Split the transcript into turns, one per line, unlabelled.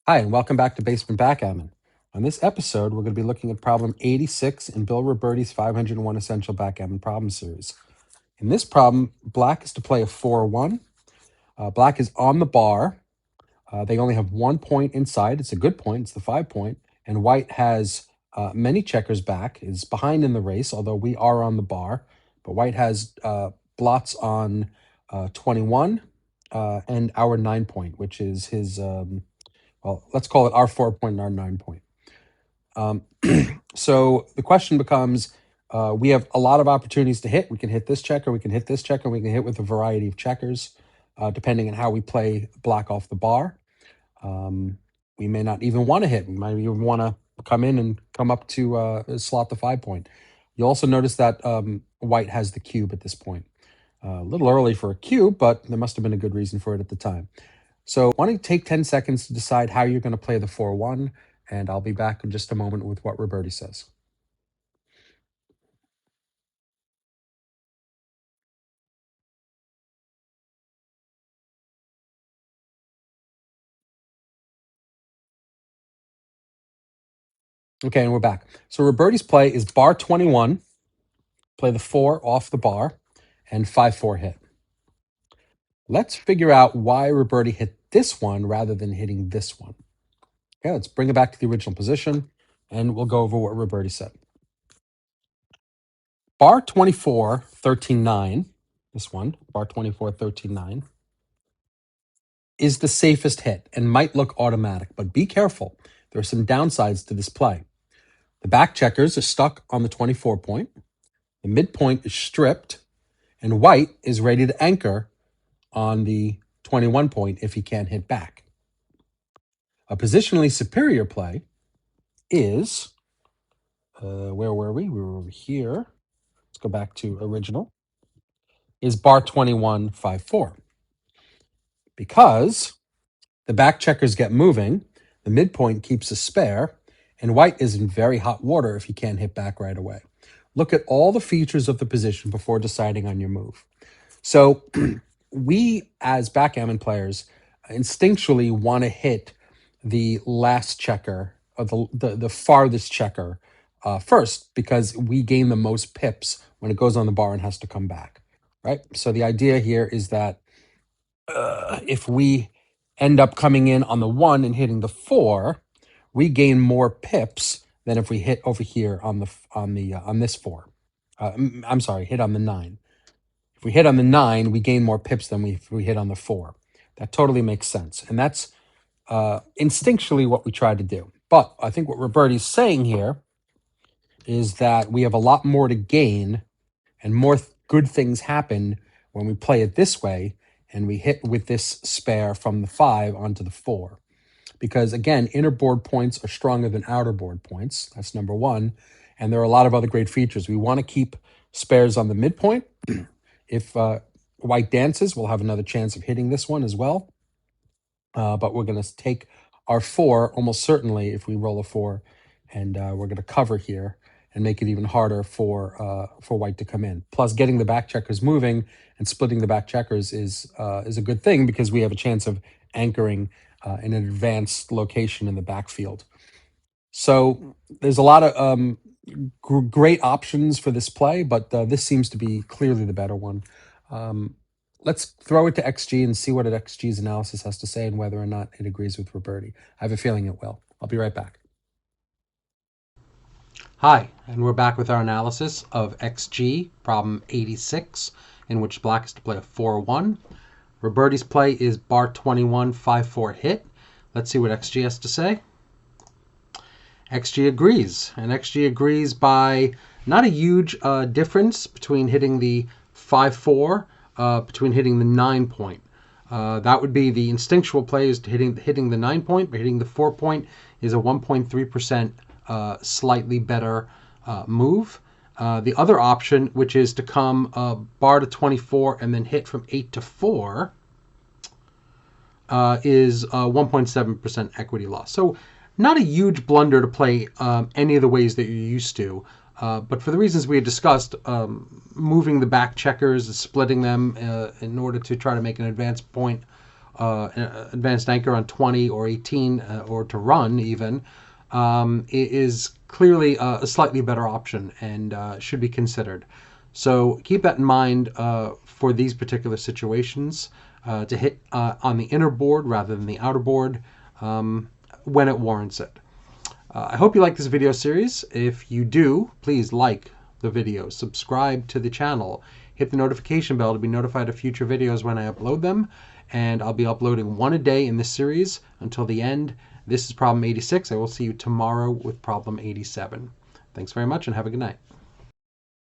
Hi, and welcome back to Basement Backgammon. On this episode, we're going to be looking at problem 86 in Bill Robertie's 501 Essential Backgammon Problem Series. In this problem, black is to play a 4-1. Black is on the bar. They only have 1 point inside. It's a good point. It's the 5 point. And white has many checkers back. Is behind in the race, although we are on the bar. But white has blots on 21 and our 9 point, which is his... well, let's call it our 4 point and our 9 point. So the question becomes, we have a lot of opportunities to hit. We can hit this checker, we can hit this checker, we can hit with a variety of checkers, depending on how we play black off the bar. We may not even want to hit. We might even want to come in and come up to slot the 5 point. You'll also notice that white has the cube at this point. A little early for a cube, but there must have been a good reason for it at the time. So why don't you take 10 seconds to decide how you're going to play the 4-1, and I'll be back in just a moment with what Robertie says. Okay, and we're back. So Robertie's play is bar 21, play the 4 off the bar, and 5-4 hit. Let's figure out why Robertie hit this one rather than hitting this one. Okay, let's bring it back to the original position, and we'll go over what Robertie said. Bar 24, 13-9, this one, bar 24, 13-9, is the safest hit and might look automatic, but be careful. There are some downsides to this play. The back checkers are stuck on the 24 point, the midpoint is stripped, and white is ready to anchor on the 21 point if he can't hit back. A positionally superior play is, where were we? We were over here. Let's go back to original. Is bar 21, 5-4. Because the back checkers get moving, the midpoint keeps a spare, and white is in very hot water if he can't hit back right away. Look at all the features of the position before deciding on your move. So we, as backgammon players, instinctually want to hit the last checker, or the farthest checker first, because we gain the most pips when it goes on the bar and has to come back, right? So the idea here is that if we end up coming in on the 1 and hitting the 4, we gain more pips than if we hit over here on this 4. I'm sorry, hit on the 9. If we hit on the 9, we gain more pips than if we hit on the 4. That totally makes sense, and that's instinctually what we try to do. But I think what Robertie's saying here is that we have a lot more to gain, and more good things happen when we play it this way and we hit with this spare from the 5 onto the 4. Because again, inner board points are stronger than outer board points. That's number one. And there are a lot of other great features. We want to keep spares on the midpoint. If white dances, we'll have another chance of hitting this one as well. But we're going to take our 4 almost certainly if we roll a 4, and we're going to cover here and make it even harder for white to come in. Plus, getting the back checkers moving and splitting the back checkers is a good thing, because we have a chance of anchoring in an advanced location in the backfield. So there's a lot of great options for this play, but this seems to be clearly the better one. Let's throw it to XG and see what XG's analysis has to say and whether or not it agrees with Robertie. I have a feeling it will. I'll be right back. Hi, and we're back with our analysis of XG, problem 86, in which black is to play a 4-1. Robertie's play is bar 21, 5-4 hit. Let's see what XG has to say. XG agrees, and XG agrees by not a huge difference between hitting the 5-4, between hitting the 9 point. That would be the instinctual play is to hitting the 9 point, but hitting the 4 point is a 1.3% slightly better move. The other option, which is to come bar to 24 and then hit from 8 to 4, is 1.7% equity loss. So not a huge blunder to play any of the ways that you're used to. But for the reasons we had discussed, moving the back checkers, splitting them in order to try to make an advanced point advanced anchor on 20 or 18, or to run even, it is clearly a slightly better option and should be considered. So keep that in mind for these particular situations, to hit on the inner board rather than the outer board when it warrants it. I hope you like this video series. If you do, please like the video, subscribe to the channel, hit the notification bell to be notified of future videos when I upload them, and I'll be uploading one a day in this series until the end. This is problem 86. I will see you tomorrow with problem 87. Thanks very much and have a good night.